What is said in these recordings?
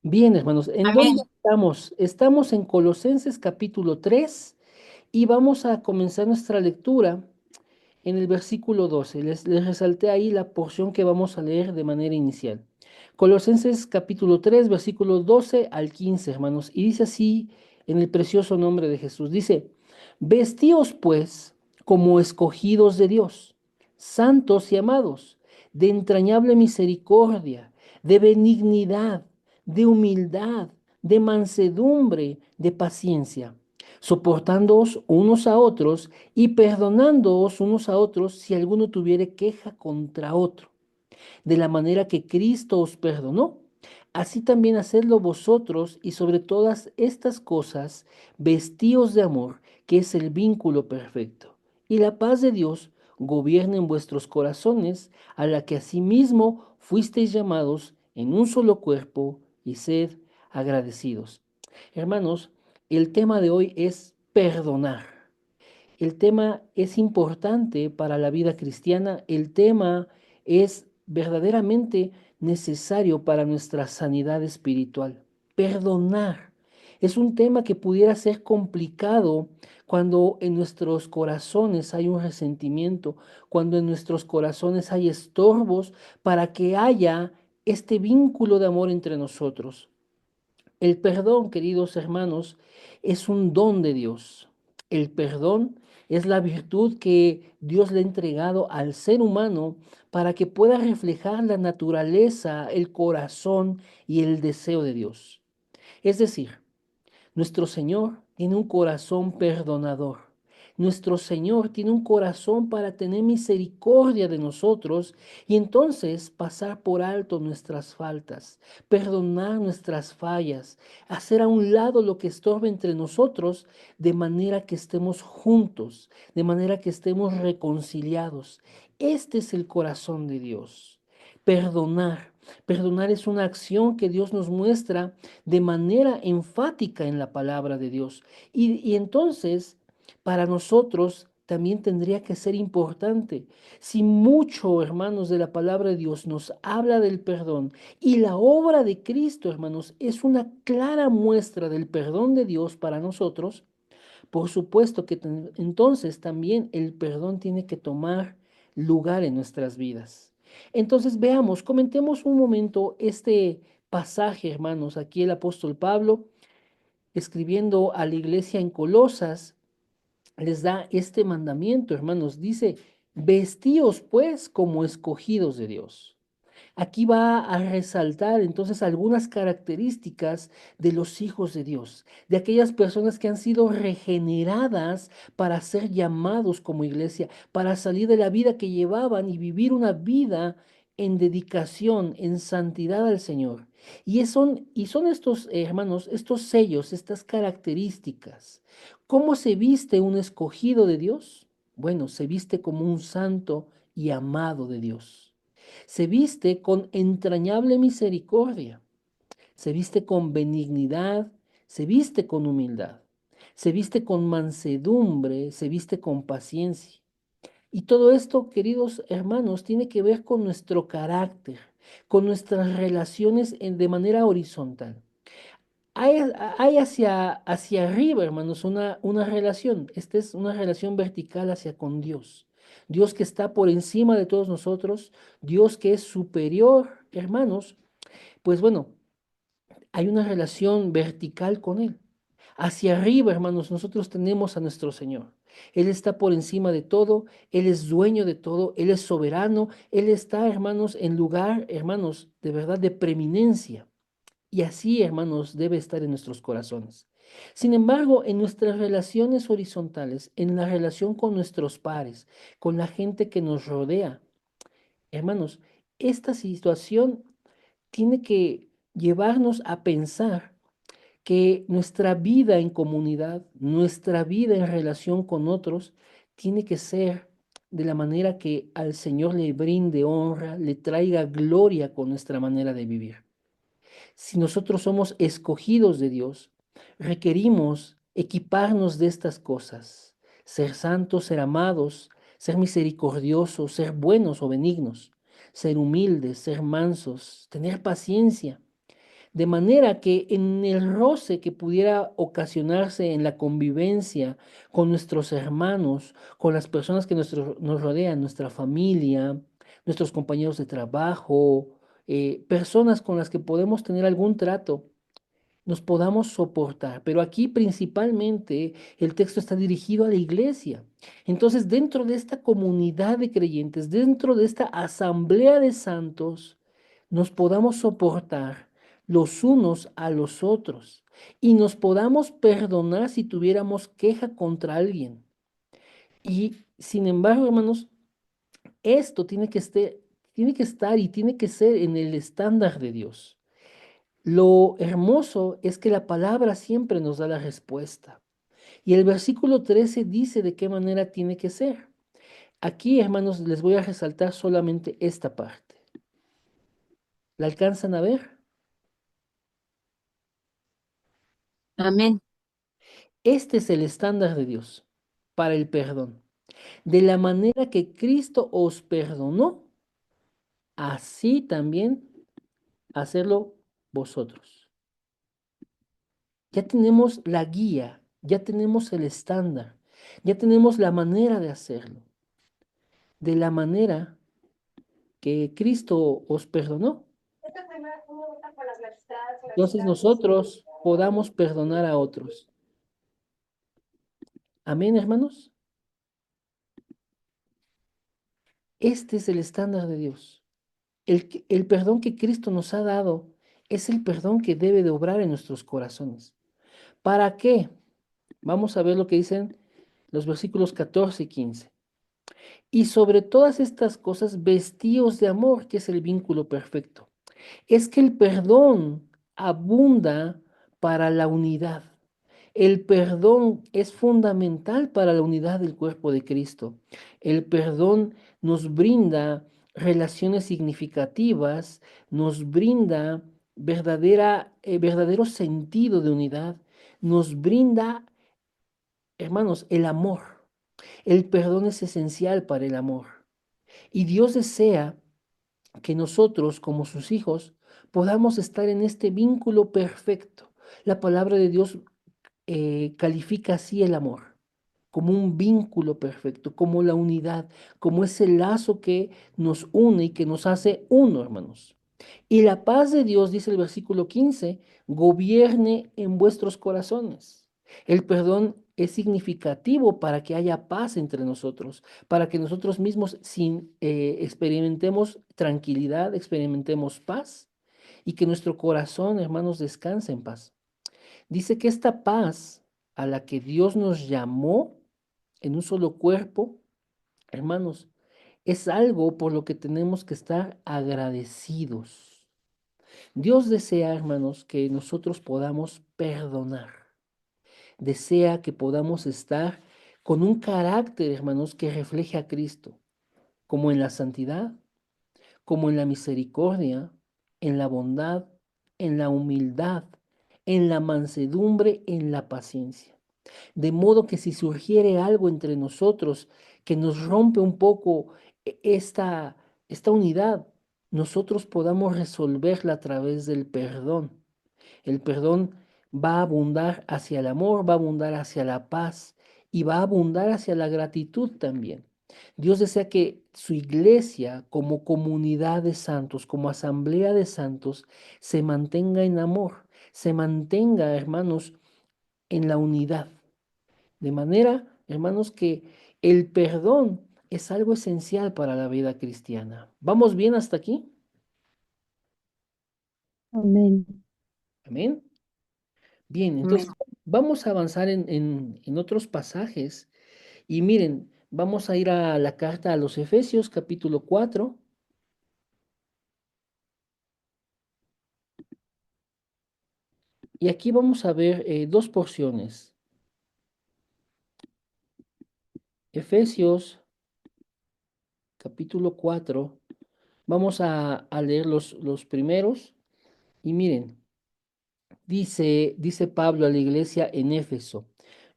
Bien, hermanos, ¿en dónde Amén. estamos? Estamos en Colosenses capítulo 3 y vamos a comenzar nuestra lectura en el versículo 12. Les resalté ahí la porción que vamos a leer de manera inicial. Colosenses capítulo 3, versículos 12 al 15, hermanos, y dice así en el precioso nombre de Jesús. Dice, vestíos pues como escogidos de Dios, santos y amados, de entrañable misericordia, de benignidad, de humildad, de mansedumbre, de paciencia, soportándoos unos a otros y perdonándoos unos a otros si alguno tuviere queja contra otro. De la manera que Cristo os perdonó, así también hacedlo vosotros, y sobre todas estas cosas vestíos de amor, que es el vínculo perfecto. Y la paz de Dios gobierne en vuestros corazones, a la que asimismo fuisteis llamados en un solo cuerpo, y sed agradecidos. Hermanos, el tema de hoy es perdonar. El tema es importante para la vida cristiana. El tema es verdaderamente necesario para nuestra sanidad espiritual. Perdonar es un tema que pudiera ser complicado cuando en nuestros corazones hay un resentimiento, cuando en nuestros corazones hay estorbos para que haya este vínculo de amor entre nosotros. El perdón, queridos hermanos, es un don de Dios. El perdón es la virtud que Dios le ha entregado al ser humano para que pueda reflejar la naturaleza, el corazón y el deseo de Dios. Es decir, nuestro Señor tiene un corazón perdonador. Nuestro Señor tiene un corazón para tener misericordia de nosotros y entonces pasar por alto nuestras faltas, perdonar nuestras fallas, hacer a un lado lo que estorbe entre nosotros de manera que estemos juntos, de manera que estemos reconciliados. Este es el corazón de Dios. Perdonar. Perdonar es una acción que Dios nos muestra de manera enfática en la palabra de Dios. Y entonces, para nosotros también tendría que ser importante. Si mucho, hermanos, de la palabra de Dios nos habla del perdón y la obra de Cristo, hermanos, es una clara muestra del perdón de Dios para nosotros, por supuesto que entonces también el perdón tiene que tomar lugar en nuestras vidas. Entonces veamos, comentemos un momento este pasaje, hermanos. Aquí el apóstol Pablo, escribiendo a la iglesia en Colosas, les da este mandamiento, hermanos. Dice, vestíos pues como escogidos de Dios. Aquí va a resaltar entonces algunas características de los hijos de Dios, de aquellas personas que han sido regeneradas para ser llamados como iglesia, para salir de la vida que llevaban y vivir una vida en dedicación, en santidad al Señor. Y son estos, hermanos, estos sellos, estas características. ¿Cómo se viste un escogido de Dios? Bueno, se viste como un santo y amado de Dios. Se viste con entrañable misericordia, se viste con benignidad, se viste con humildad, se viste con mansedumbre, se viste con paciencia. Y todo esto, queridos hermanos, tiene que ver con nuestro carácter, con nuestras relaciones de manera horizontal. Hay hacia arriba, hermanos, una relación. Esta es una relación vertical hacia con Dios. Dios que está por encima de todos nosotros, Dios que es superior, hermanos. Pues bueno, hay una relación vertical con Él. Hacia arriba, hermanos, nosotros tenemos a nuestro Señor. Él está por encima de todo, Él es dueño de todo, Él es soberano, Él está, hermanos, en lugar, hermanos, de verdad, de preeminencia. Y así, hermanos, debe estar en nuestros corazones. Sin embargo, en nuestras relaciones horizontales, en la relación con nuestros pares, con la gente que nos rodea, hermanos, esta situación tiene que llevarnos a pensar que nuestra vida en comunidad, nuestra vida en relación con otros, tiene que ser de la manera que al Señor le brinde honra, le traiga gloria con nuestra manera de vivir. Si nosotros somos escogidos de Dios, requerimos equiparnos de estas cosas, ser santos, ser amados, ser misericordiosos, ser buenos o benignos, ser humildes, ser mansos, tener paciencia, De manera que en el roce que pudiera ocasionarse en la convivencia con nuestros hermanos, con las personas que nos rodean, nuestra familia, nuestros compañeros de trabajo, personas con las que podemos tener algún trato, nos podamos soportar. Pero aquí principalmente el texto está dirigido a la iglesia. Entonces, dentro de esta comunidad de creyentes, dentro de esta asamblea de santos, nos podamos soportar los unos a los otros y nos podamos perdonar si tuviéramos queja contra alguien. Y sin embargo, hermanos, esto tiene que estar y tiene que ser en el estándar de Dios. Lo hermoso es que la palabra siempre nos da la respuesta. Y el versículo 13 dice de qué manera tiene que ser. Aquí, hermanos, les voy a resaltar solamente esta parte. ¿La alcanzan a ver? Amén. Este es el estándar de Dios para el perdón. De la manera que Cristo os perdonó, así también hacerlo vosotros. Ya tenemos la guía, ya tenemos el estándar, ya tenemos la manera de hacerlo. De la manera que Cristo os perdonó, entonces nosotros podamos perdonar a otros. Amén, hermanos. Este es el estándar de Dios. El perdón que Cristo nos ha dado es el perdón que debe de obrar en nuestros corazones. ¿Para qué? Vamos a ver lo que dicen los versículos 14 y 15. Y sobre todas estas cosas, vestíos de amor, que es el vínculo perfecto. Es que el perdón abunda para la unidad. El perdón es fundamental para la unidad del cuerpo de Cristo. El perdón nos brinda relaciones significativas, nos brinda verdadero sentido de unidad, nos brinda, hermanos, el amor. El perdón es esencial para el amor. Y Dios desea que nosotros, como sus hijos, podamos estar en este vínculo perfecto. La palabra de Dios califica así el amor, como un vínculo perfecto, como la unidad, como ese lazo que nos une y que nos hace uno, hermanos. Y la paz de Dios, dice el versículo 15, gobierne en vuestros corazones. El perdón es significativo para que haya paz entre nosotros, para que nosotros mismos experimentemos tranquilidad, experimentemos paz y que nuestro corazón, hermanos, descanse en paz. Dice que esta paz a la que Dios nos llamó en un solo cuerpo, hermanos, es algo por lo que tenemos que estar agradecidos. Dios desea, hermanos, que nosotros podamos perdonar. Desea que podamos estar con un carácter, hermanos, que refleje a Cristo, como en la santidad, como en la misericordia, en la bondad, en la humildad, en la mansedumbre, en la paciencia. De modo que si surgiere algo entre nosotros que nos rompe un poco esta unidad, nosotros podamos resolverla a través del perdón. El perdón va a abundar hacia el amor, va a abundar hacia la paz y va a abundar hacia la gratitud también. Dios desea que su iglesia, como comunidad de santos, como asamblea de santos, se mantenga en amor, se mantenga, hermanos, en la unidad. De manera, hermanos, que el perdón es algo esencial para la vida cristiana. ¿Vamos bien hasta aquí? Amén. Amén. Bien, Amén. entonces vamos a avanzar en otros pasajes y miren, vamos a ir a la carta a los Efesios capítulo 4 y aquí vamos a ver dos porciones. Efesios capítulo 4, vamos a leer los primeros y miren. Dice Pablo a la iglesia en Éfeso,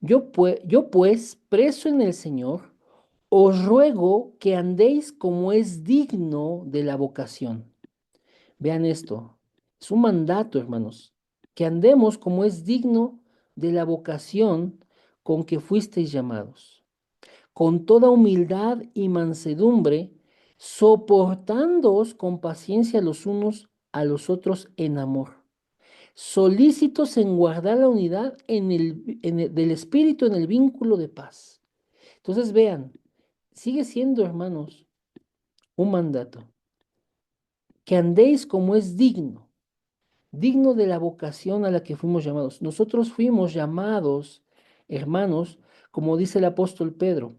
yo pues, preso en el Señor, os ruego que andéis como es digno de la vocación. Vean esto, Es un mandato, hermanos, que andemos como es digno de la vocación con que fuisteis llamados, con toda humildad y mansedumbre, soportándoos con paciencia los unos a los otros en amor, solícitos en guardar la unidad del Espíritu en el vínculo de paz. Entonces vean, sigue siendo, hermanos, un mandato, que andéis como es digno, digno de la vocación a la que fuimos llamados. Nosotros fuimos llamados, hermanos, como dice el apóstol Pedro,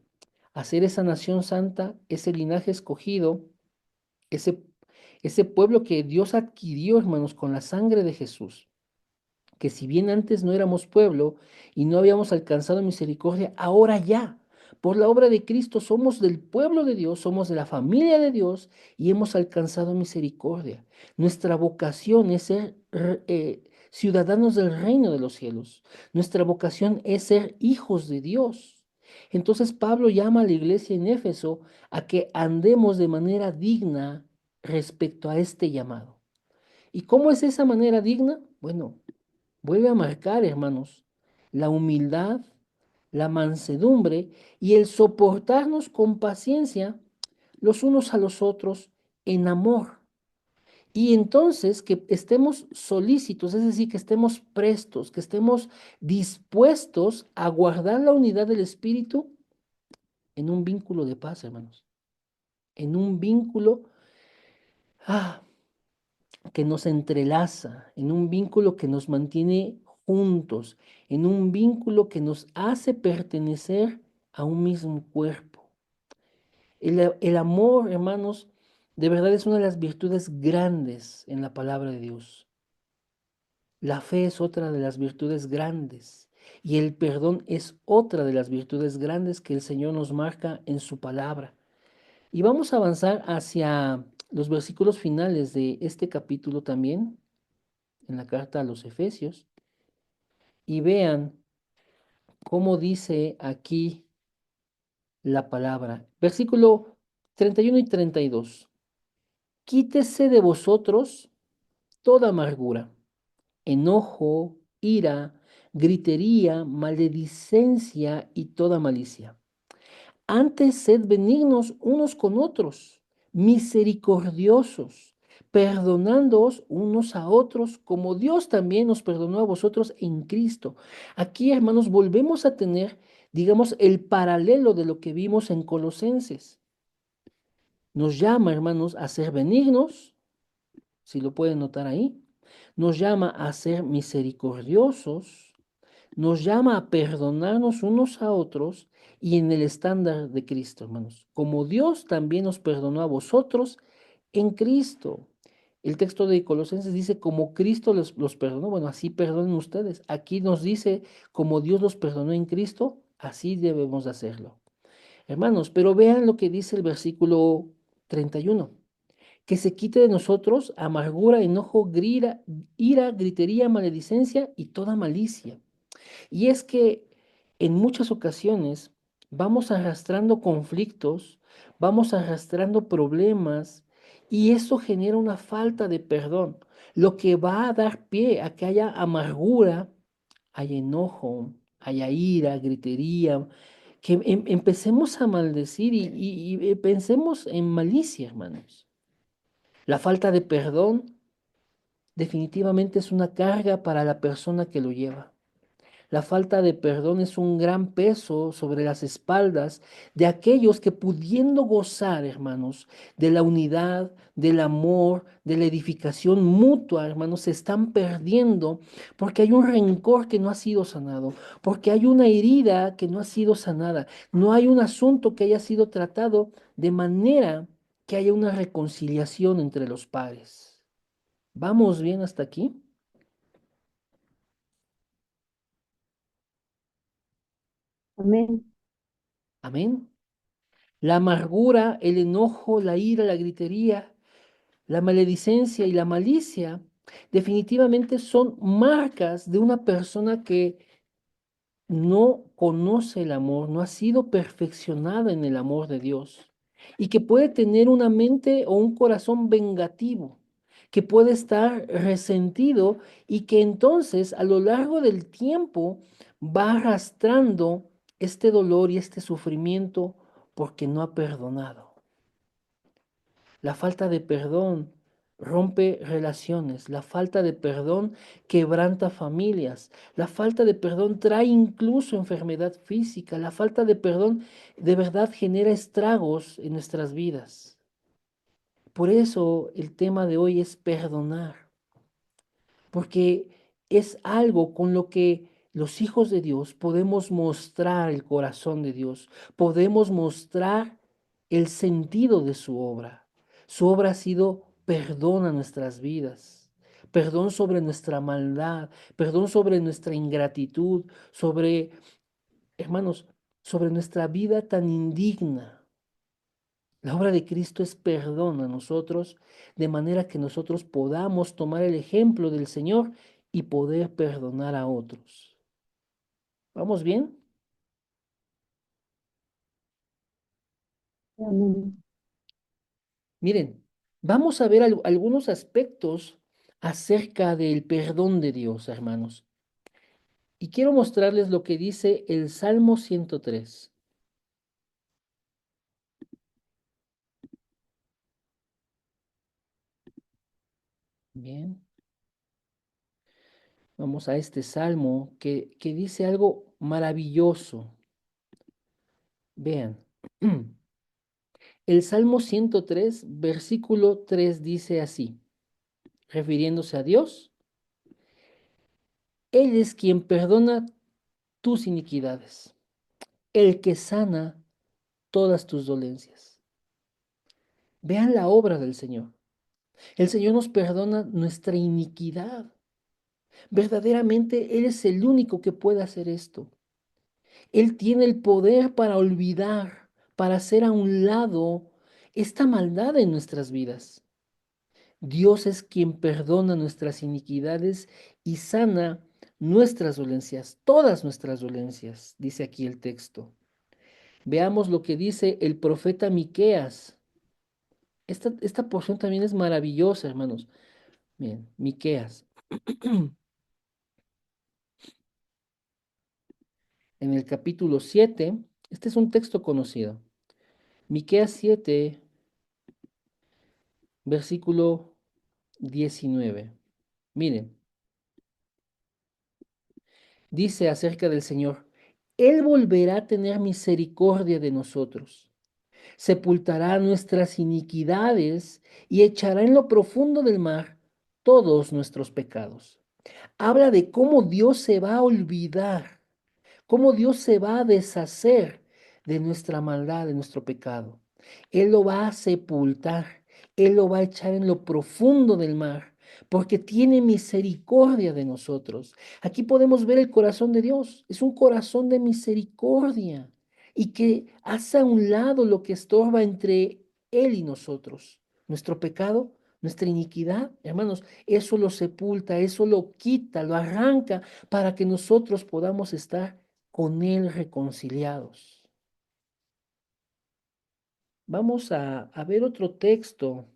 a ser esa nación santa, ese linaje escogido, ese, ese pueblo que Dios adquirió, hermanos, con la sangre de Jesús, que si bien antes no éramos pueblo y no habíamos alcanzado misericordia, ahora ya, por la obra de Cristo, somos del pueblo de Dios, somos de la familia de Dios y hemos alcanzado misericordia. Nuestra vocación es ser ciudadanos del reino de los cielos. Nuestra vocación es ser hijos de Dios. Entonces Pablo llama a la iglesia en Éfeso a que andemos de manera digna respecto a este llamado. ¿Y cómo es esa manera digna? Bueno, vuelve a marcar, hermanos, la humildad, la mansedumbre y el soportarnos con paciencia los unos a los otros en amor. Y entonces que estemos solícitos, es decir, que estemos prestos, que estemos dispuestos a guardar la unidad del Espíritu en un vínculo de paz, hermanos. En un vínculo ah, que nos entrelaza, en un vínculo que nos mantiene juntos, en un vínculo que nos hace pertenecer a un mismo cuerpo. El amor, hermanos, de verdad es una de las virtudes grandes en la palabra de Dios. La fe es otra de las virtudes grandes y el perdón es otra de las virtudes grandes que el Señor nos marca en su palabra. Y vamos a avanzar hacia los versículos finales de este capítulo también, en la carta a los Efesios, y vean cómo dice aquí la palabra. Versículo 31 y 32. Quítese de vosotros toda amargura, enojo, ira, gritería, maledicencia y toda malicia. Antes sed benignos unos con otros, misericordiosos, perdonándoos unos a otros, como Dios también nos perdonó a vosotros en Cristo. Aquí, hermanos, volvemos a tener, digamos, el paralelo de lo que vimos en Colosenses. Nos llama, hermanos, a ser benignos, si lo pueden notar ahí. Nos llama a ser misericordiosos, nos llama a perdonarnos unos a otros y en el estándar de Cristo, hermanos. Como Dios también nos perdonó a vosotros en Cristo. El texto de Colosenses dice, como Cristo los perdonó, bueno, así perdonen ustedes. Aquí nos dice, como Dios los perdonó en Cristo, así debemos de hacerlo. Hermanos, pero vean lo que dice el versículo 31. Que se quite de nosotros amargura, enojo, ira, gritería, maledicencia y toda malicia. Y es que en muchas ocasiones vamos arrastrando conflictos, vamos arrastrando problemas y eso genera una falta de perdón, lo que va a dar pie a que haya amargura, haya enojo, haya ira, gritería, que empecemos a maldecir y pensemos en malicia, hermanos. La falta de perdón definitivamente es una carga para la persona que lo lleva. La falta de perdón es un gran peso sobre las espaldas de aquellos que pudiendo gozar, hermanos, de la unidad, del amor, de la edificación mutua, hermanos, se están perdiendo porque hay un rencor que no ha sido sanado, porque hay una herida que no ha sido sanada, no hay un asunto que haya sido tratado de manera que haya una reconciliación entre los pares. ¿Vamos bien hasta aquí? Amén. Amén. La amargura, el enojo, la ira, la gritería, la maledicencia y la malicia definitivamente son marcas de una persona que no conoce el amor, no ha sido perfeccionada en el amor de Dios y que puede tener una mente o un corazón vengativo, que puede estar resentido y que entonces a lo largo del tiempo va arrastrando este dolor y este sufrimiento porque no ha perdonado. La falta de perdón rompe relaciones, la falta de perdón quebranta familias, la falta de perdón trae incluso enfermedad física, la falta de perdón de verdad genera estragos en nuestras vidas. Por eso el tema de hoy es perdonar, porque es algo con lo que los hijos de Dios podemos mostrar el corazón de Dios, podemos mostrar el sentido de su obra. Su obra ha sido perdón a nuestras vidas, perdón sobre nuestra maldad, perdón sobre nuestra ingratitud, sobre, hermanos, sobre nuestra vida tan indigna. La obra de Cristo es perdón a nosotros, de manera que nosotros podamos tomar el ejemplo del Señor y poder perdonar a otros. ¿Vamos bien? Amén. Miren, vamos a ver algunos aspectos acerca del perdón de Dios, hermanos. Y quiero mostrarles lo que dice el Salmo 103. Bien, vamos a este salmo que dice algo maravilloso. Vean. El Salmo 103, versículo 3 dice así, refiriéndose a Dios, Él es quien perdona tus iniquidades, el que sana todas tus dolencias. Vean la obra del Señor. El Señor nos perdona nuestra iniquidad. Verdaderamente Él es el único que puede hacer esto. Él tiene el poder para olvidar, para hacer a un lado esta maldad en nuestras vidas. Dios es quien perdona nuestras iniquidades y sana nuestras dolencias, todas nuestras dolencias, dice aquí el texto. Veamos lo que dice el profeta Miqueas. Esta porción también es maravillosa, hermanos. Bien, Miqueas. En el capítulo 7, este es un texto conocido. Miqueas 7, versículo 19. Miren, dice acerca del Señor, Él volverá a tener misericordia de nosotros, sepultará nuestras iniquidades y echará en lo profundo del mar todos nuestros pecados. Habla de cómo Dios se va a olvidar, cómo Dios se va a deshacer de nuestra maldad, de nuestro pecado. Él lo va a sepultar, Él lo va a echar en lo profundo del mar, porque tiene misericordia de nosotros. Aquí podemos ver el corazón de Dios, es un corazón de misericordia y que hace a un lado lo que estorba entre Él y nosotros. Nuestro pecado, nuestra iniquidad, hermanos, eso lo sepulta, eso lo quita, lo arranca para que nosotros podamos estar con Él reconciliados. Vamos a ver otro texto.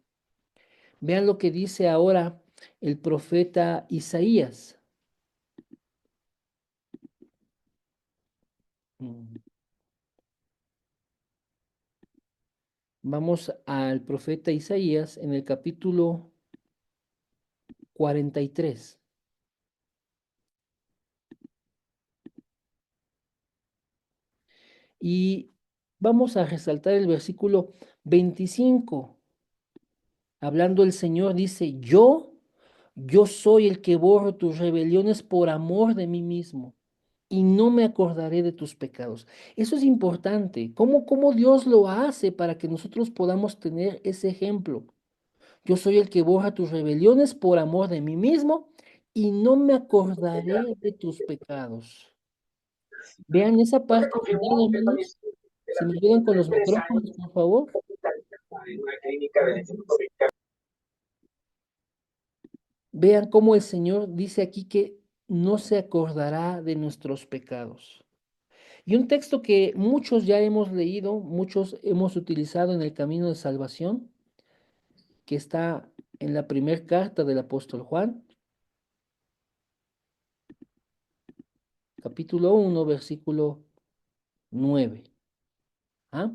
Vean lo que dice ahora el profeta Isaías. Mm, Vamos al profeta Isaías en el capítulo 43. Y vamos a resaltar el versículo 25. Hablando el Señor dice, yo soy el que borro tus rebeliones por amor de mí mismo y no me acordaré de tus pecados. Eso es importante. ¿Cómo Dios lo hace para que nosotros podamos tener ese ejemplo? Yo soy el que borra tus rebeliones por amor de mí mismo y no me acordaré de tus pecados. Vean esa parte final, hermanos. Si me ayudan con los micrófonos, por favor. Vean cómo el Señor dice aquí que no se acordará de nuestros pecados. Y un texto que muchos ya hemos leído, muchos hemos utilizado en el camino de salvación, que está en la primera carta del apóstol Juan, capítulo 1, versículo 9. ¿Ah?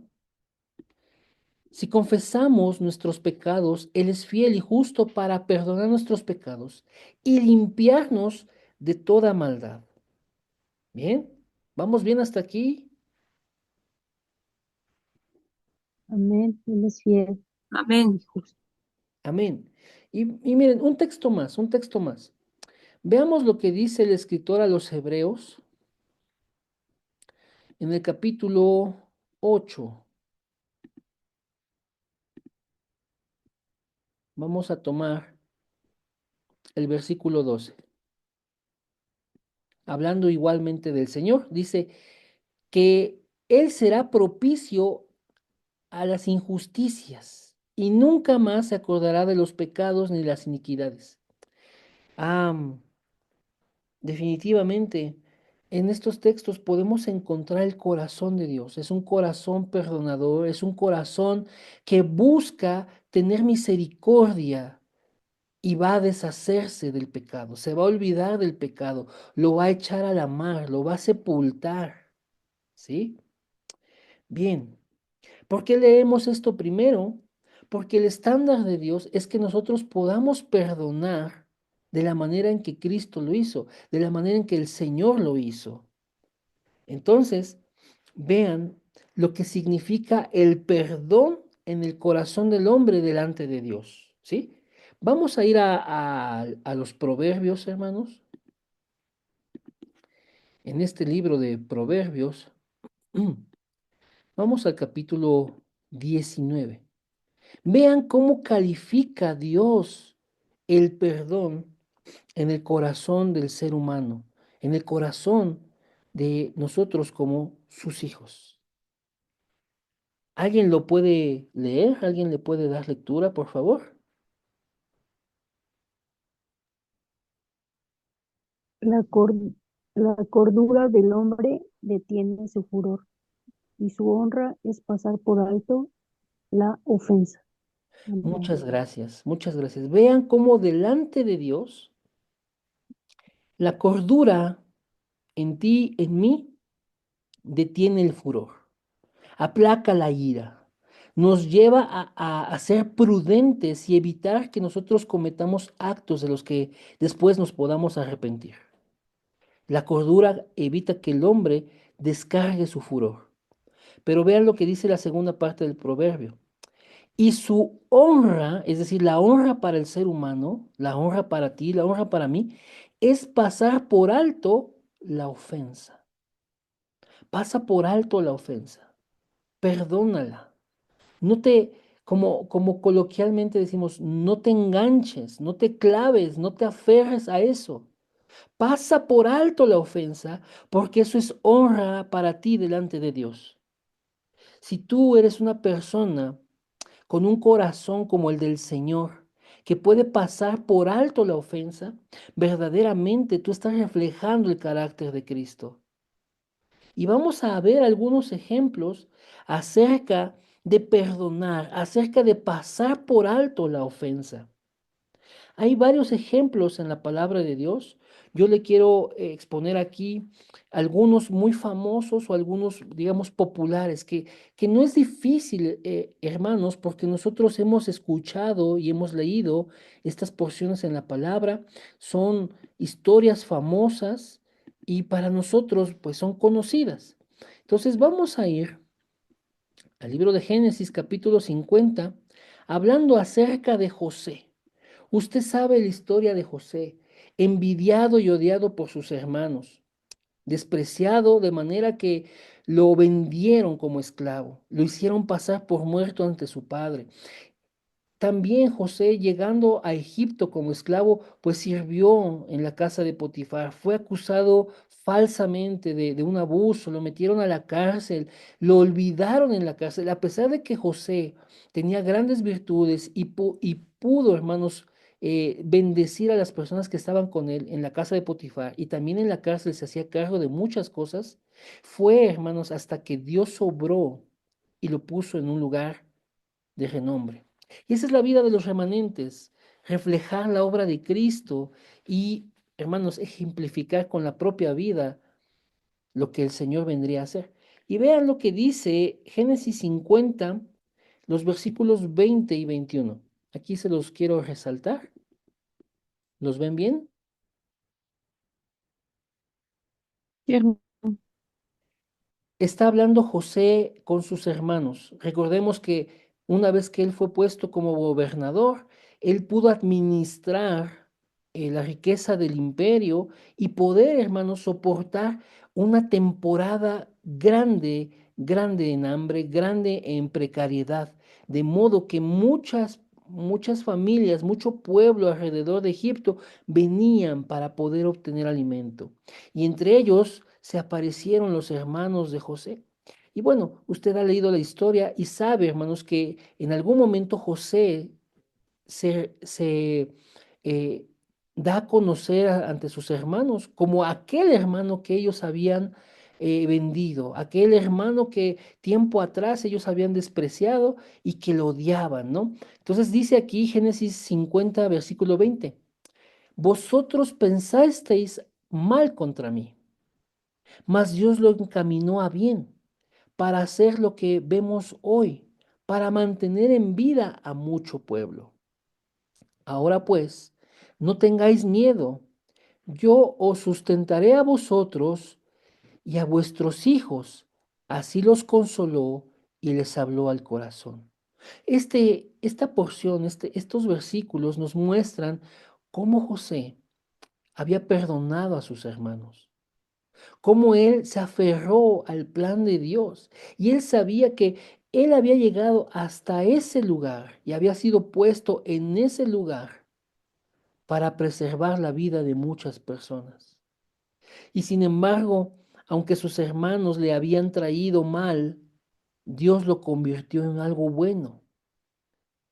Si confesamos nuestros pecados, Él es fiel y justo para perdonar nuestros pecados y limpiarnos de toda maldad. Bien, ¿vamos bien hasta aquí? Amén. Él es fiel y Amén. justo. Amén. Y miren, un texto más, un texto más. Veamos lo que dice el escritor a los Hebreos en el capítulo 8. Vamos a tomar el versículo 12. Hablando igualmente del Señor, dice que Él será propicio a las injusticias y nunca más se acordará de los pecados ni las iniquidades. Ah, definitivamente, en estos textos podemos encontrar el corazón de Dios. Es un corazón perdonador, es un corazón que busca tener misericordia y va a deshacerse del pecado, se va a olvidar del pecado, lo va a echar a la mar, lo va a sepultar. ¿Sí? Bien. ¿Por qué leemos esto primero? Porque el estándar de Dios es que nosotros podamos perdonar de la manera en que Cristo lo hizo, de la manera en que el Señor lo hizo. Entonces, vean lo que significa el perdón en el corazón del hombre delante de Dios, ¿sí? Vamos a ir a los proverbios, hermanos. En este libro de proverbios, vamos al capítulo 19. Vean cómo califica Dios el perdón en el corazón del ser humano, en el corazón de nosotros como sus hijos. ¿Alguien lo puede leer? ¿Alguien le puede dar lectura, por favor? La, cor- la cordura del hombre detiene su furor y su honra es pasar por alto la ofensa. Amén. Muchas gracias, muchas gracias. Vean cómo delante de Dios la cordura en ti, en mí, detiene el furor, aplaca la ira, nos lleva a ser prudentes y evitar que nosotros cometamos actos de los que después nos podamos arrepentir. La cordura evita que el hombre descargue su furor. Pero vean lo que dice la segunda parte del proverbio. Y su honra, es decir, la honra para el ser humano, la honra para ti, la honra para mí, es pasar por alto la ofensa. Pasa por alto la ofensa. Perdónala. No te, como coloquialmente decimos, no te enganches, no te claves, no te aferres a eso. Pasa por alto la ofensa, porque eso es honra para ti delante de Dios. Si tú eres una persona con un corazón como el del Señor, que puede pasar por alto la ofensa, verdaderamente tú estás reflejando el carácter de Cristo. Y vamos a ver algunos ejemplos acerca de perdonar, acerca de pasar por alto la ofensa. Hay varios ejemplos en la palabra de Dios. Yo le quiero exponer aquí algunos muy famosos o algunos, digamos, populares, que no es difícil, hermanos, porque nosotros hemos escuchado y hemos leído estas porciones en la palabra. Son historias famosas y para nosotros, pues, son conocidas. Entonces, vamos a ir al libro de Génesis, capítulo 50, hablando acerca de José. Usted sabe la historia de José, envidiado y odiado por sus hermanos, despreciado de manera que lo vendieron como esclavo, lo hicieron pasar por muerto ante su padre. También José, llegando a Egipto como esclavo, pues sirvió en la casa de Potifar. Fue acusado falsamente de un abuso, lo metieron a la cárcel, lo olvidaron en la cárcel, a pesar de que José tenía grandes virtudes y pudo, hermanos, bendecir a las personas que estaban con él en la casa de Potifar y también en la cárcel se hacía cargo de muchas cosas. Fue, hermanos, hasta que Dios sobró y lo puso en un lugar de renombre. Y esa es la vida de los remanentes, reflejar la obra de Cristo y, hermanos, ejemplificar con la propia vida lo que el Señor vendría a hacer. Y vean lo que dice Génesis 50, los versículos 20 y 21. Aquí se los quiero resaltar. ¿Los ven bien? Sí, hermano. Está hablando José con sus hermanos. Recordemos que una vez que él fue puesto como gobernador, él pudo administrar la riqueza del imperio y poder, hermanos, soportar una temporada grande, grande en hambre, grande en precariedad, de modo que muchas familias, mucho pueblo alrededor de Egipto venían para poder obtener alimento. Y entre ellos se aparecieron los hermanos de José. Y bueno, usted ha leído la historia y sabe, hermanos, que en algún momento José se da a conocer ante sus hermanos como aquel hermano que ellos habían vendido, aquel hermano que tiempo atrás ellos habían despreciado y que lo odiaban, ¿no? Entonces dice aquí Génesis 50, versículo 20, vosotros pensasteis mal contra mí, mas Dios lo encaminó a bien para hacer lo que vemos hoy, para mantener en vida a mucho pueblo. Ahora pues, no tengáis miedo, yo os sustentaré a vosotros y a vuestros hijos. Así los consoló y les habló al corazón. Esta porción, estos versículos nos muestran cómo José había perdonado a sus hermanos, cómo él se aferró al plan de Dios y él sabía que él había llegado hasta ese lugar y había sido puesto en ese lugar para preservar la vida de muchas personas. Y sin embargo, aunque sus hermanos le habían traído mal, Dios lo convirtió en algo bueno.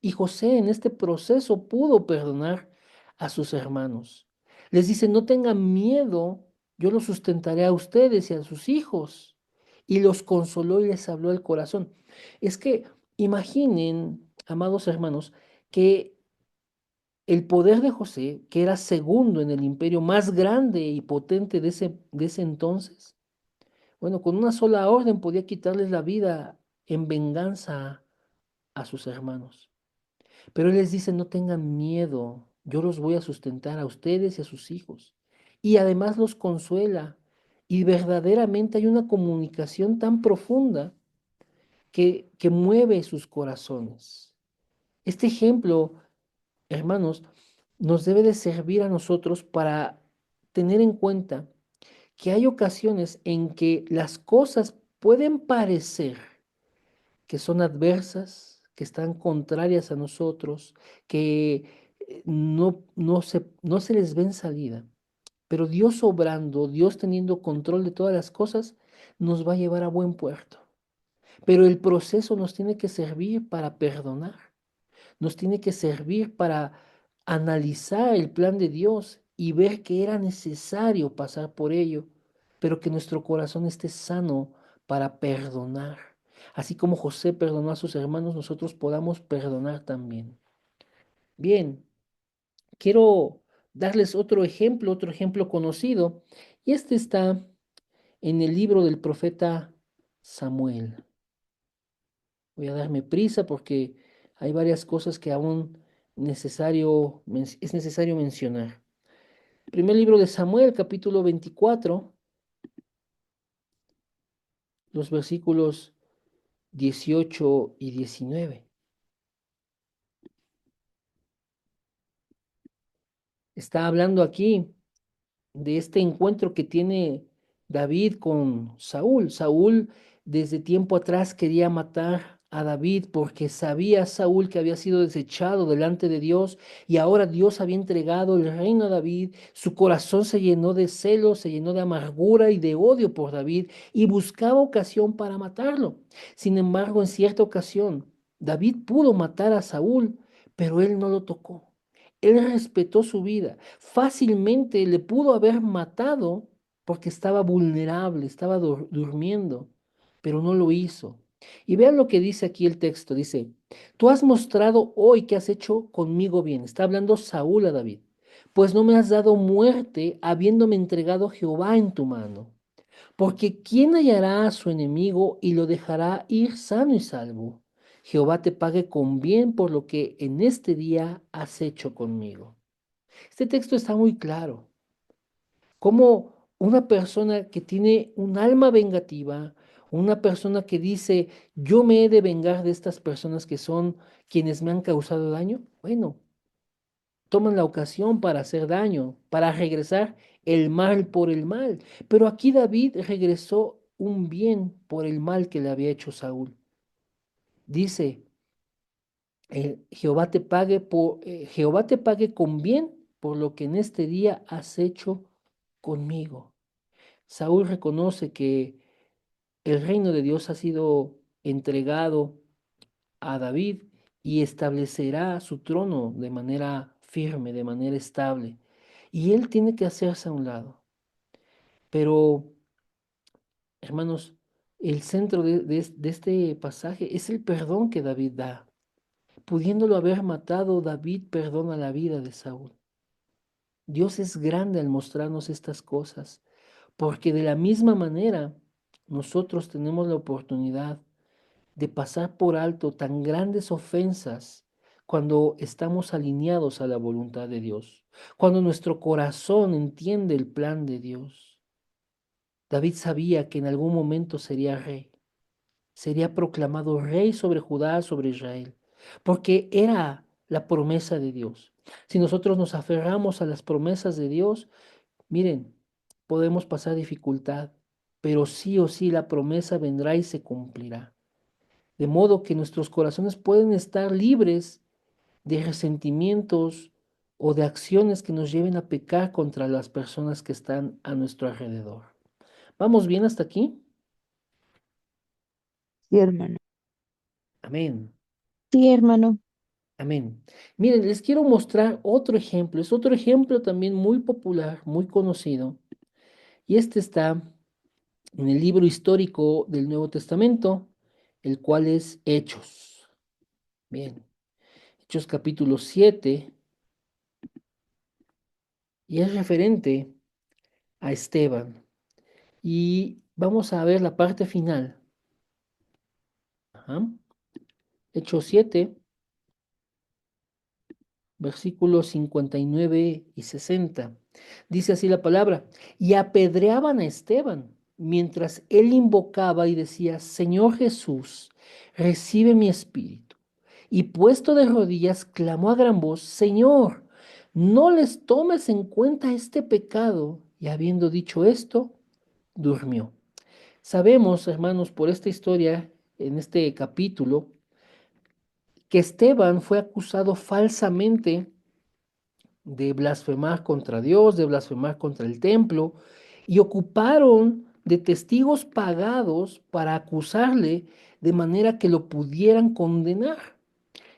Y José en este proceso pudo perdonar a sus hermanos. Les dice, no tengan miedo, yo los sustentaré a ustedes y a sus hijos. Y los consoló y les habló el corazón. Es que imaginen, amados hermanos, que el poder de José, que era segundo en el imperio más grande y potente de ese entonces, bueno, con una sola orden podía quitarles la vida en venganza a sus hermanos. Pero Él les dice, no tengan miedo, yo los voy a sustentar a ustedes y a sus hijos. Y además los consuela. Y verdaderamente hay una comunicación tan profunda que mueve sus corazones. Este ejemplo, hermanos, nos debe de servir a nosotros para tener en cuenta que hay ocasiones en que las cosas pueden parecer que son adversas, que están contrarias a nosotros, que no se les ven salida. Pero Dios obrando, Dios teniendo control de todas las cosas, nos va a llevar a buen puerto. Pero el proceso nos tiene que servir para perdonar, nos tiene que servir para analizar el plan de Dios y ver que era necesario pasar por ello, pero que nuestro corazón esté sano para perdonar. Así como José perdonó a sus hermanos, nosotros podamos perdonar también. Bien, quiero darles otro ejemplo conocido, y este está en el libro del profeta Samuel. Voy a darme prisa porque hay varias cosas que aún es necesario mencionar. Primer libro de Samuel, capítulo 24, los versículos 18 y 19. Está hablando aquí de este encuentro que tiene David con Saúl. Saúl desde tiempo atrás quería matar a David porque sabía Saúl que había sido desechado delante de Dios y ahora Dios había entregado el reino a David. Su corazón se llenó de celos, se llenó de amargura y de odio por David y buscaba ocasión para matarlo. Sin embargo, en cierta ocasión, David pudo matar a Saúl, pero él no lo tocó. Él respetó su vida. Fácilmente le pudo haber matado porque estaba vulnerable, estaba durmiendo, pero no lo hizo. Y vean lo que dice aquí el texto. Dice, tú has mostrado hoy que has hecho conmigo bien. Está hablando Saúl a David. Pues no me has dado muerte habiéndome entregado Jehová en tu mano. Porque ¿quién hallará a su enemigo y lo dejará ir sano y salvo? Jehová te pague con bien por lo que en este día has hecho conmigo. Este texto está muy claro. Como una persona que tiene un alma vengativa, una persona que dice, yo me he de vengar de estas personas que son quienes me han causado daño, bueno, toman la ocasión para hacer daño, para regresar el mal por el mal. Pero aquí David regresó un bien por el mal que le había hecho Saúl. Dice, Jehová te pague con bien por lo que en este día has hecho conmigo. Saúl reconoce que el reino de Dios ha sido entregado a David y establecerá su trono de manera firme, de manera estable. Y él tiene que hacerse a un lado. Pero, hermanos, el centro de este pasaje es el perdón que David da. Pudiéndolo haber matado, David perdona la vida de Saúl. Dios es grande al mostrarnos estas cosas, porque de la misma manera nosotros tenemos la oportunidad de pasar por alto tan grandes ofensas cuando estamos alineados a la voluntad de Dios, cuando nuestro corazón entiende el plan de Dios. David sabía que en algún momento sería rey, sería proclamado rey sobre Judá, sobre Israel, porque era la promesa de Dios. Si nosotros nos aferramos a las promesas de Dios, miren, podemos pasar dificultad, pero sí o sí la promesa vendrá y se cumplirá. De modo que nuestros corazones pueden estar libres de resentimientos o de acciones que nos lleven a pecar contra las personas que están a nuestro alrededor. ¿Vamos bien hasta aquí? Sí, hermano. Amén. Sí, hermano. Amén. Miren, les quiero mostrar otro ejemplo. Es otro ejemplo también muy popular, muy conocido. Y este está en el libro histórico del Nuevo Testamento, el cual es Hechos. Bien, Hechos capítulo 7, y es referente a Esteban. Y vamos a ver la parte final. Ajá. Hechos 7, versículos 59 y 60. Dice así la palabra, y apedreaban a Esteban mientras él invocaba y decía, Señor Jesús, recibe mi espíritu. Y puesto de rodillas, clamó a gran voz, Señor, no les tomes en cuenta este pecado. Y habiendo dicho esto, durmió. Sabemos, hermanos, por esta historia, en este capítulo, que Esteban fue acusado falsamente de blasfemar contra Dios, de blasfemar contra el templo, y ocuparon de testigos pagados para acusarle de manera que lo pudieran condenar.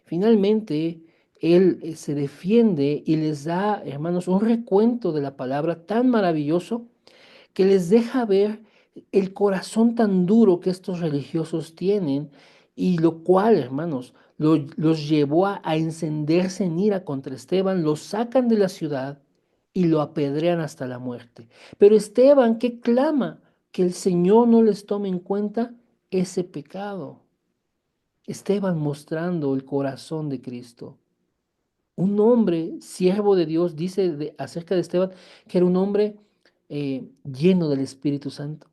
Finalmente, él se defiende y les da, hermanos, un recuento de la palabra tan maravilloso que les deja ver el corazón tan duro que estos religiosos tienen y lo cual, hermanos, los llevó a encenderse en ira contra Esteban, lo sacan de la ciudad y lo apedrean hasta la muerte. Pero Esteban, ¿qué clama? Que el Señor no les tome en cuenta ese pecado. Esteban mostrando el corazón de Cristo. Un hombre, siervo de Dios, dice acerca de Esteban que era un hombre lleno del Espíritu Santo,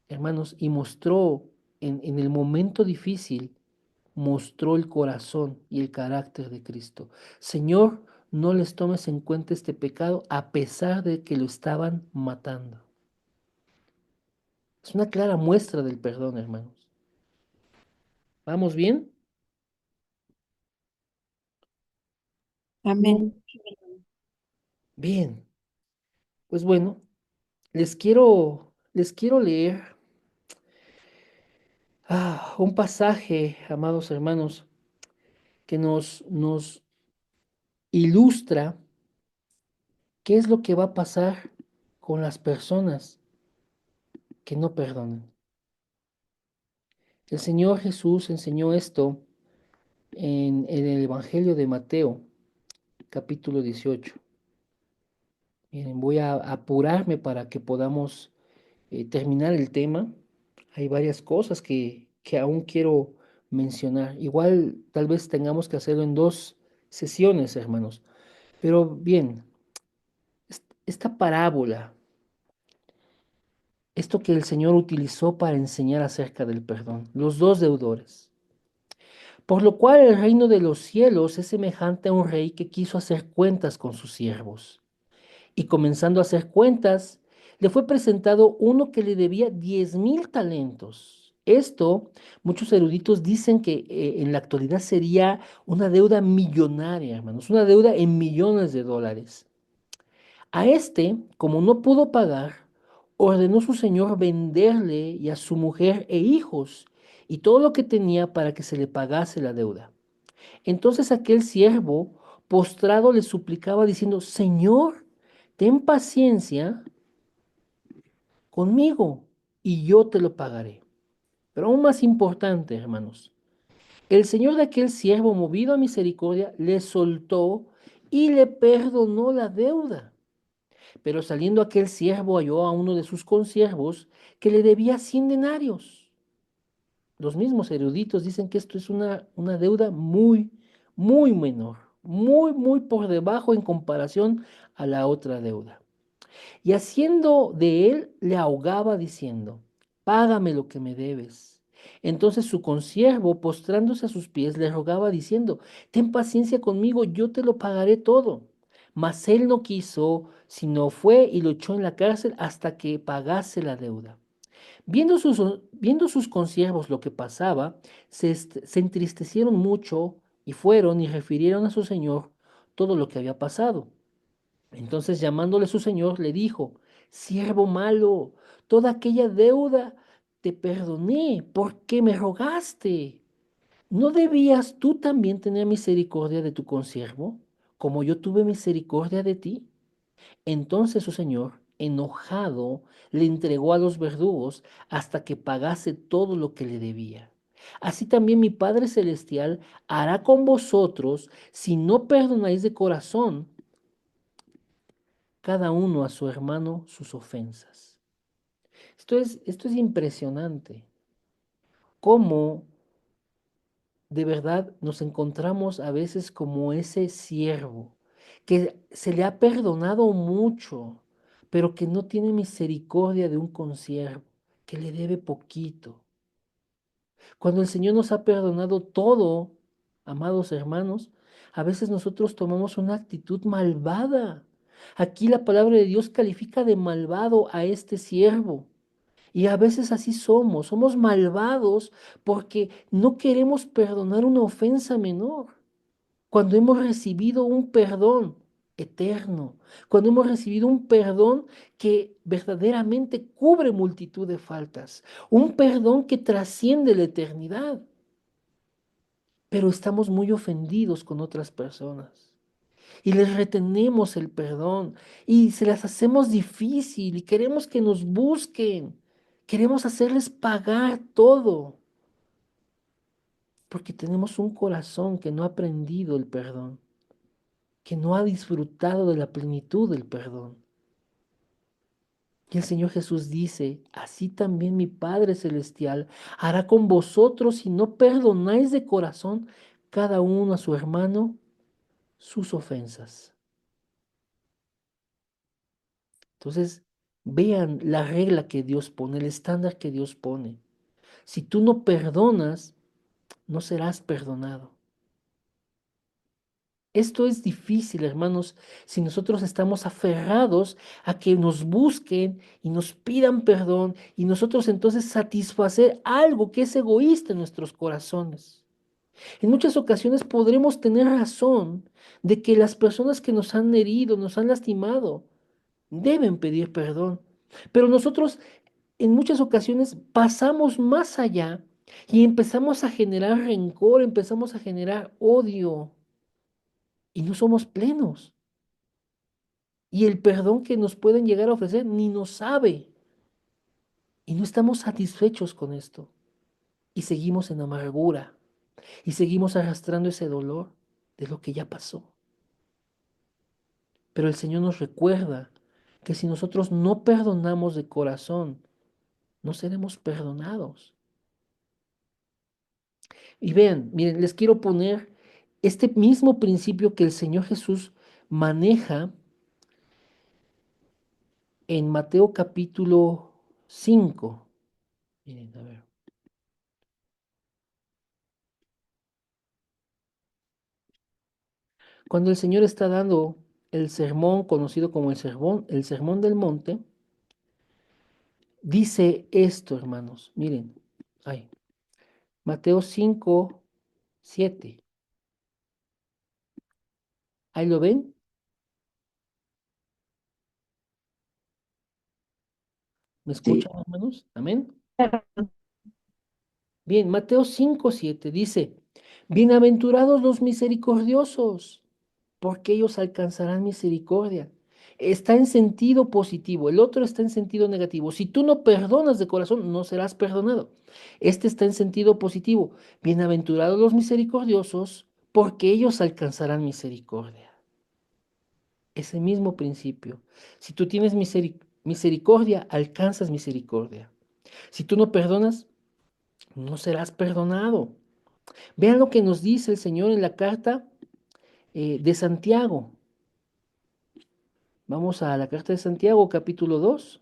hermanos, y mostró en el momento difícil, mostró el corazón y el carácter de Cristo. Señor, no les tomes en cuenta este pecado a pesar de que lo estaban matando. Es una clara muestra del perdón, hermanos. ¿Vamos bien? Amén. Bien. Pues bueno, les quiero leer un pasaje, amados hermanos, que nos ilustra qué es lo que va a pasar con las personas que no perdonan. El Señor Jesús enseñó esto en el Evangelio de Mateo, capítulo 18. Miren, voy a apurarme para que podamos terminar el tema. Hay varias cosas que aún quiero mencionar. Igual tal vez tengamos que hacerlo en dos sesiones, hermanos. Pero bien, esta parábola, esto que el Señor utilizó para enseñar acerca del perdón, los dos deudores. Por lo cual el reino de los cielos es semejante a un rey que quiso hacer cuentas con sus siervos. Y comenzando a hacer cuentas, le fue presentado uno que le debía 10.000 talentos. Esto, muchos eruditos dicen que en la actualidad sería una deuda millonaria, hermanos, una deuda en millones de dólares. A este, como no pudo pagar, ordenó su señor venderle y a su mujer e hijos y todo lo que tenía para que se le pagase la deuda. Entonces aquel siervo, postrado, le suplicaba diciendo, Señor, ten paciencia conmigo y yo te lo pagaré. Pero aún más importante, hermanos, el señor de aquel siervo, movido a misericordia, le soltó y le perdonó la deuda. Pero saliendo aquel siervo halló a uno de sus consiervos que le debía 100 denarios. Los mismos eruditos dicen que esto es una deuda muy, muy menor, muy, muy por debajo en comparación a la otra deuda. Y haciendo de él, le ahogaba diciendo, págame lo que me debes. Entonces su consiervo, postrándose a sus pies, le rogaba diciendo, ten paciencia conmigo, yo te lo pagaré todo. Mas él no quiso, sino fue y lo echó en la cárcel hasta que pagase la deuda. Viendo sus consiervos lo que pasaba, se entristecieron mucho y fueron y refirieron a su señor todo lo que había pasado. Entonces llamándole su señor, le dijo, siervo malo, toda aquella deuda te perdoné porque me rogaste. ¿No debías tú también tener misericordia de tu consiervo, como yo tuve misericordia de ti? Entonces su señor, enojado, le entregó a los verdugos hasta que pagase todo lo que le debía. Así también mi Padre Celestial hará con vosotros si no perdonáis de corazón cada uno a su hermano sus ofensas. Esto es impresionante. Cómo de verdad nos encontramos a veces como ese siervo que se le ha perdonado mucho, pero que no tiene misericordia de un consiervo, que le debe poquito. Cuando el Señor nos ha perdonado todo, amados hermanos, a veces nosotros tomamos una actitud malvada. Aquí la palabra de Dios califica de malvado a este siervo. Y a veces así somos malvados porque no queremos perdonar una ofensa menor. Cuando hemos recibido un perdón eterno, cuando hemos recibido un perdón que verdaderamente cubre multitud de faltas, un perdón que trasciende la eternidad, pero estamos muy ofendidos con otras personas y les retenemos el perdón y se las hacemos difícil y queremos que nos busquen, queremos hacerles pagar todo, porque tenemos un corazón que no ha aprendido el perdón, que no ha disfrutado de la plenitud del perdón. Y el Señor Jesús dice, así también mi Padre Celestial hará con vosotros si no perdonáis de corazón cada uno a su hermano sus ofensas. Entonces, vean la regla que Dios pone, el estándar que Dios pone. Si tú no perdonas, no serás perdonado. Esto es difícil, hermanos, si nosotros estamos aferrados a que nos busquen y nos pidan perdón y nosotros entonces satisfacer algo que es egoísta en nuestros corazones. En muchas ocasiones podremos tener razón de que las personas que nos han herido, nos han lastimado, deben pedir perdón. Pero nosotros en muchas ocasiones pasamos más allá y empezamos a generar rencor, empezamos a generar odio y no somos plenos. Y el perdón que nos pueden llegar a ofrecer ni nos sabe y no estamos satisfechos con esto. y seguimos en amargura y seguimos arrastrando ese dolor de lo que ya pasó. Pero el Señor nos recuerda que si nosotros no perdonamos de corazón, no seremos perdonados. Y vean, miren, les quiero poner este mismo principio que el Señor Jesús maneja en Mateo capítulo 5. Miren, a ver. Cuando el Señor está dando el sermón conocido como el sermón del monte, dice esto, hermanos. Miren, ay, Mateo 5, 7. ¿Ahí lo ven? ¿Me Sí, escuchan, hermanos? Amén. Bien, Mateo 5, 7 dice, bienaventurados los misericordiosos, porque ellos alcanzarán misericordia. Está en sentido positivo, el otro está en sentido negativo. Si tú no perdonas de corazón, no serás perdonado. Este está en sentido positivo. Bienaventurados los misericordiosos, porque ellos alcanzarán misericordia. Ese mismo principio. Si tú tienes misericordia, alcanzas misericordia. Si tú no perdonas, no serás perdonado. Vean lo que nos dice el Señor en la carta de Santiago. Vamos a la carta de Santiago, capítulo 2,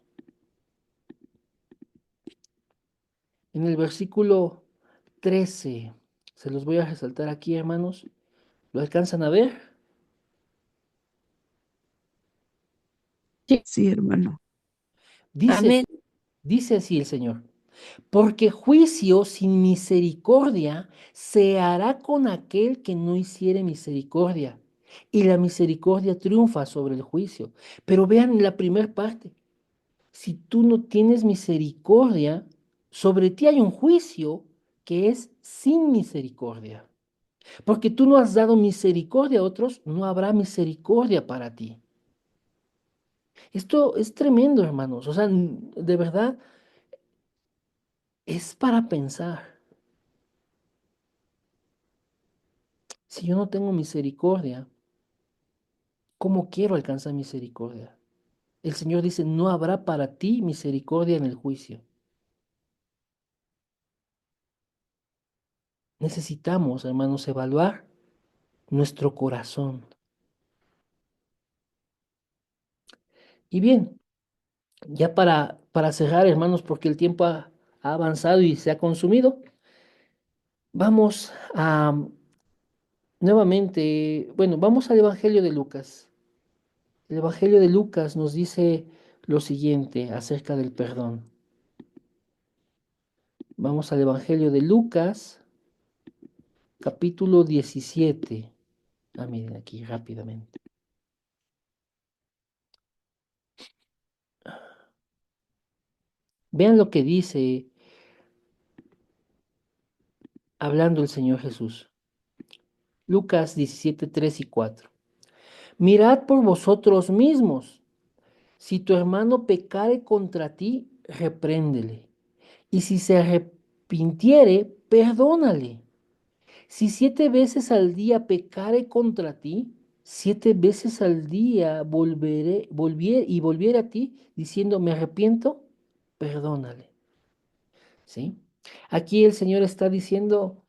en el versículo 13. Se los voy a resaltar aquí, hermanos. ¿Lo alcanzan a ver? Sí. sí, hermano. Dice, Amén. dice así el Señor. Porque juicio sin misericordia se hará con aquel que no hiciere misericordia. Y la misericordia triunfa sobre el juicio. Pero vean la primera parte. Si tú no tienes misericordia, sobre ti hay un juicio que es sin misericordia. Porque tú no has dado misericordia a otros, no habrá misericordia para ti. Esto es tremendo, hermanos. O sea, de verdad, es para pensar. Si yo no tengo misericordia, ¿cómo quiero alcanzar misericordia? El Señor dice, no habrá para ti misericordia en el juicio. Necesitamos, hermanos, evaluar nuestro corazón. Y bien, ya para cerrar, hermanos, porque el tiempo ha avanzado y se ha consumido, vamos a nuevamente, bueno, vamos al Evangelio de Lucas. El Evangelio de Lucas nos dice lo siguiente acerca del perdón. Vamos al Evangelio de Lucas, capítulo 17. Ah, miren aquí rápidamente. Vean lo que dice hablando el Señor Jesús. Lucas 17, 3 y 4. Mirad por vosotros mismos. Si tu hermano pecare contra ti, repréndele. Y si se arrepintiere, perdónale. Si 7 veces al día pecare contra ti, 7 veces al día volviere a ti diciendo, me arrepiento, perdónale. ¿Sí? Aquí el Señor está diciendo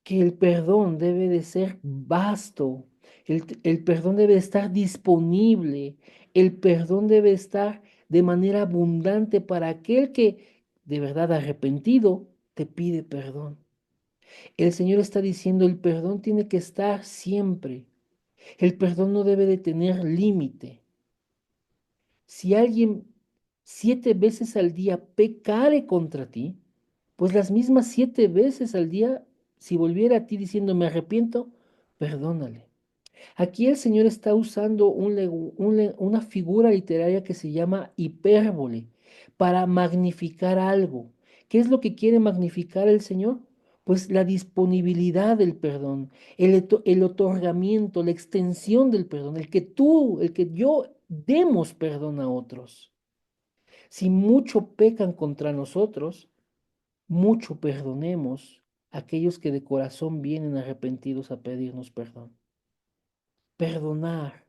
que el perdón debe de ser vasto, el perdón debe de estar disponible, el perdón debe estar de manera abundante para aquel que de verdad arrepentido te pide perdón. El Señor está diciendo, el perdón tiene que estar siempre. El perdón no debe de tener límite. Si alguien 7 veces al día pecare contra ti, pues las mismas 7 veces al día, si volviera a ti diciendo me arrepiento, perdónale. Aquí el Señor está usando una figura literaria que se llama hipérbole para magnificar algo. ¿Qué es lo que quiere magnificar el Señor? Pues la disponibilidad del perdón, el otorgamiento, la extensión del perdón, el que yo demos perdón a otros. Si mucho pecan contra nosotros, mucho perdonemos a aquellos que de corazón vienen arrepentidos a pedirnos perdón. Perdonar,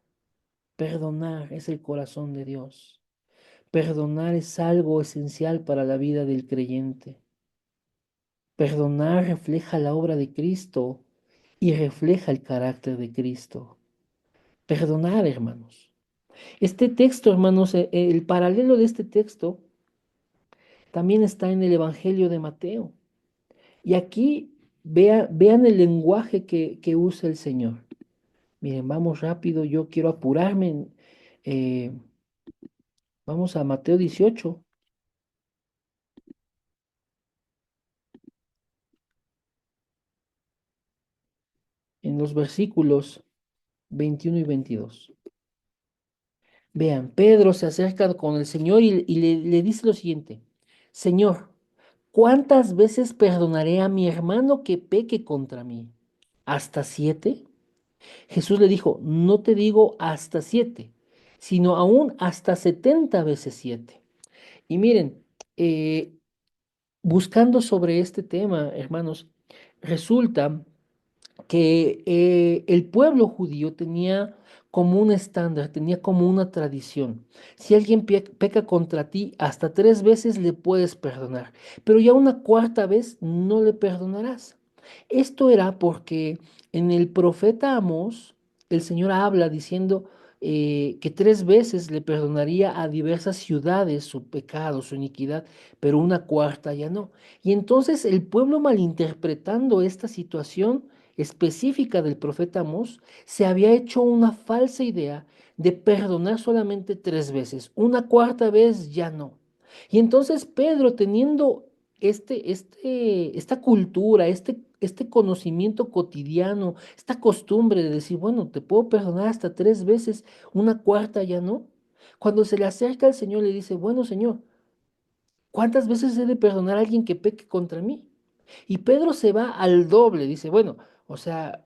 perdonar es el corazón de Dios. Perdonar es algo esencial para la vida del creyente. Perdonar refleja la obra de Cristo y refleja el carácter de Cristo. Perdonar, hermanos. Este texto, hermanos, el paralelo de este texto también está en el Evangelio de Mateo. Y aquí vean el lenguaje que usa el Señor. Miren, vamos rápido, yo quiero apurarme. eh, Vamos a Mateo 18, en los versículos 21 y 22. Vean, Pedro se acerca con el Señor y le dice lo siguiente: Señor, ¿cuántas veces perdonaré a mi hermano que peque contra mí? ¿Hasta 7? Jesús le dijo: no te digo hasta 7, sino aún hasta 70 veces 7. Y miren, eh, buscando sobre este tema, hermanos, resulta que el pueblo judío tenía como un estándar, tenía como una tradición. Si alguien peca contra ti, hasta 3 veces le puedes perdonar, pero ya una cuarta vez no le perdonarás. Esto era porque en el profeta Amós, el Señor habla diciendo que 3 veces le perdonaría a diversas ciudades su pecado, su iniquidad, pero una cuarta ya no. Y entonces el pueblo, malinterpretando esta situación específica del profeta Amós, se había hecho una falsa idea de perdonar solamente 3 veces, una cuarta vez ya no. Y entonces Pedro, teniendo esta cultura, este conocimiento cotidiano, esta costumbre de decir, bueno, te puedo perdonar hasta 3 veces, una cuarta ya no. Cuando se le acerca al Señor, le dice, bueno, Señor, ¿cuántas veces he de perdonar a alguien que peque contra mí? Y Pedro se va al doble, dice, bueno, o sea,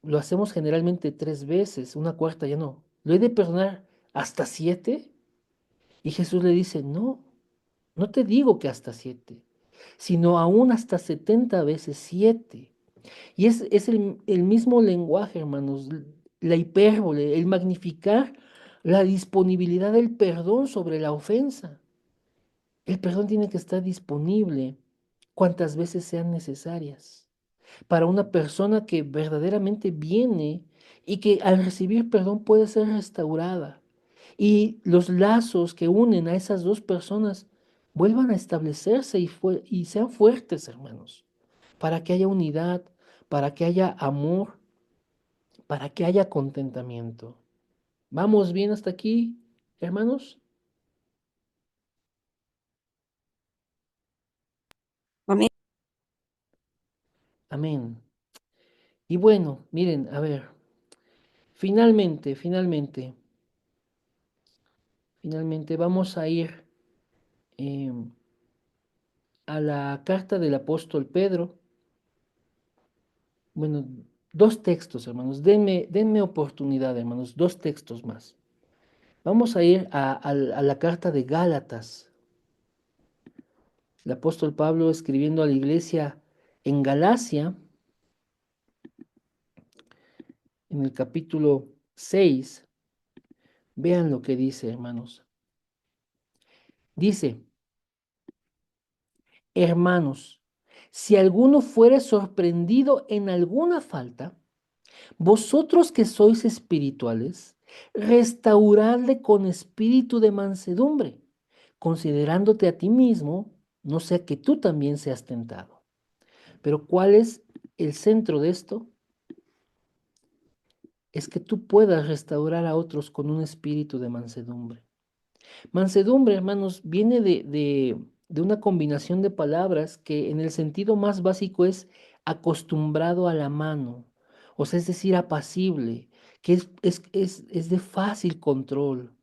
lo hacemos generalmente 3 veces, una cuarta ya no. ¿Lo he de perdonar hasta 7? Y Jesús le dice, no, no te digo que hasta 7, sino aún hasta 70 veces 7. Y es el mismo lenguaje, hermanos, la hipérbole, el magnificar la disponibilidad del perdón sobre la ofensa. El perdón tiene que estar disponible cuantas veces sean necesarias para una persona que verdaderamente viene y que al recibir perdón puede ser restaurada. Y los lazos que unen a esas dos personas vuelvan a establecerse y sean fuertes, hermanos, para que haya unidad, para que haya amor, para que haya contentamiento. ¿Vamos bien hasta aquí, hermanos? Amén. Amén. Y bueno, miren, a ver, finalmente vamos a ir em, a la carta del apóstol Pedro. Bueno, dos textos, hermanos. Denme oportunidad, hermanos. Dos textos más. Vamos a ir a la carta de Gálatas. El apóstol Pablo escribiendo a la iglesia en Galacia, en el capítulo 6. Vean lo que dice, hermanos. Dice, hermanos, si alguno fuere sorprendido en alguna falta, vosotros que sois espirituales, restauradle con espíritu de mansedumbre, considerándote a ti mismo, no sea que tú también seas tentado. Pero ¿cuál es el centro de esto? Es que tú puedas restaurar a otros con un espíritu de mansedumbre. Mansedumbre, hermanos, viene de una combinación de palabras que en el sentido más básico es acostumbrado a la mano, o sea, es decir, apacible, que es de fácil control.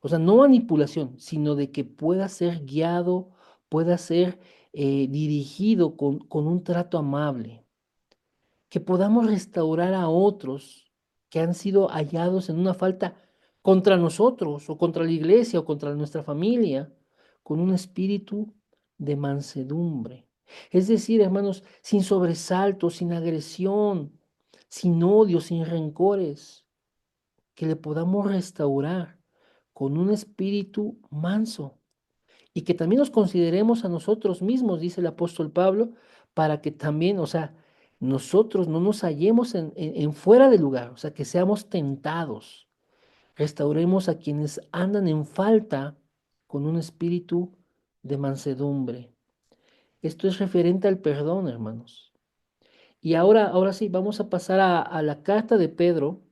O sea, no manipulación, sino de que pueda ser guiado, pueda ser dirigido con un trato amable, que podamos restaurar a otros que han sido hallados en una falta contra nosotros o contra la iglesia o contra nuestra familia, con un espíritu de mansedumbre. Es decir, hermanos, sin sobresaltos, sin agresión, sin odio, sin rencores, que le podamos restaurar con un espíritu manso y que también nos consideremos a nosotros mismos, dice el apóstol Pablo, para que también, o sea, nosotros no nos hallemos en fuera de lugar, o sea, que seamos tentados. Restauremos a quienes andan en falta con un espíritu de mansedumbre. Esto es referente al perdón, hermanos. Y ahora sí, vamos a pasar a la carta de Pedro.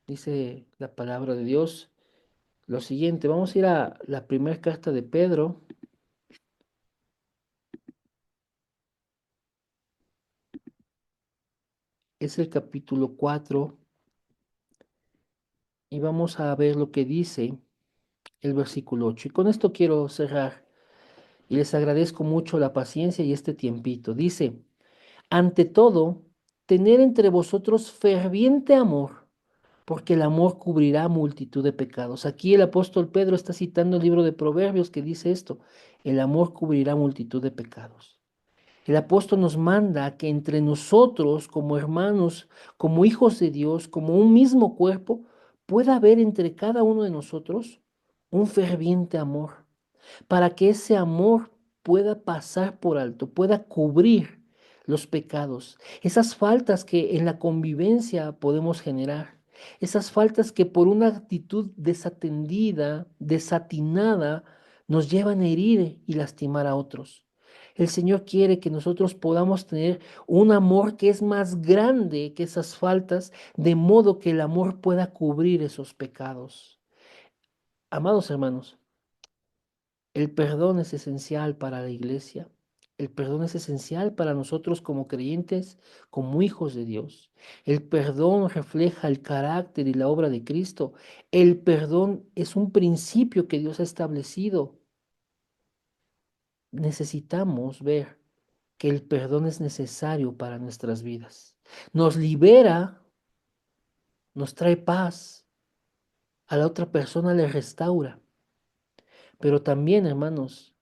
Dice la palabra de Dios lo siguiente. Vamos a ir a la primera carta de Pedro. Es el capítulo 4 y vamos a ver lo que dice el versículo 8. Y con esto quiero cerrar y les agradezco mucho la paciencia y este tiempito. Dice, ante todo, tener entre vosotros ferviente amor, porque el amor cubrirá multitud de pecados. Aquí el apóstol Pedro está citando el libro de Proverbios que dice esto, el amor cubrirá multitud de pecados. El apóstol nos manda a que entre nosotros, como hermanos, como hijos de Dios, como un mismo cuerpo, pueda haber entre cada uno de nosotros un ferviente amor, para que ese amor pueda pasar por alto, pueda cubrir los pecados, esas faltas que en la convivencia podemos generar, esas faltas que por una actitud desatendida, desatinada, nos llevan a herir y lastimar a otros. El Señor quiere que nosotros podamos tener un amor que es más grande que esas faltas, de modo que el amor pueda cubrir esos pecados. Amados hermanos, el perdón es esencial para la iglesia. El perdón es esencial para nosotros como creyentes, como hijos de Dios. El perdón refleja el carácter y la obra de Cristo. El perdón es un principio que Dios ha establecido. Necesitamos ver que el perdón es necesario para nuestras vidas. Nos libera, nos trae paz, a la otra persona le restaura. Pero también, hermanos,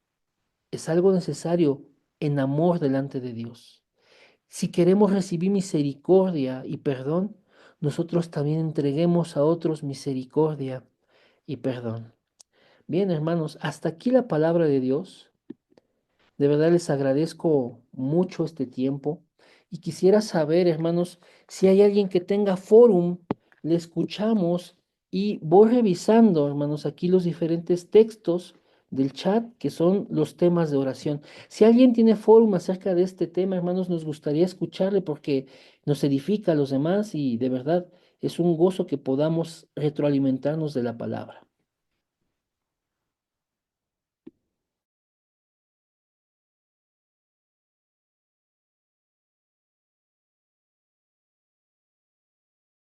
es algo necesario en amor delante de Dios. Si queremos recibir misericordia y perdón, nosotros también entreguemos a otros misericordia y perdón. Bien, hermanos, hasta aquí la palabra de Dios. De verdad les agradezco mucho este tiempo y quisiera saber, hermanos, si hay alguien que tenga fórum, le escuchamos y voy revisando, hermanos, aquí los diferentes textos del chat que son los temas de oración. Si alguien tiene fórum acerca de este tema, hermanos, nos gustaría escucharle porque nos edifica a los demás y de verdad es un gozo que podamos retroalimentarnos de la palabra.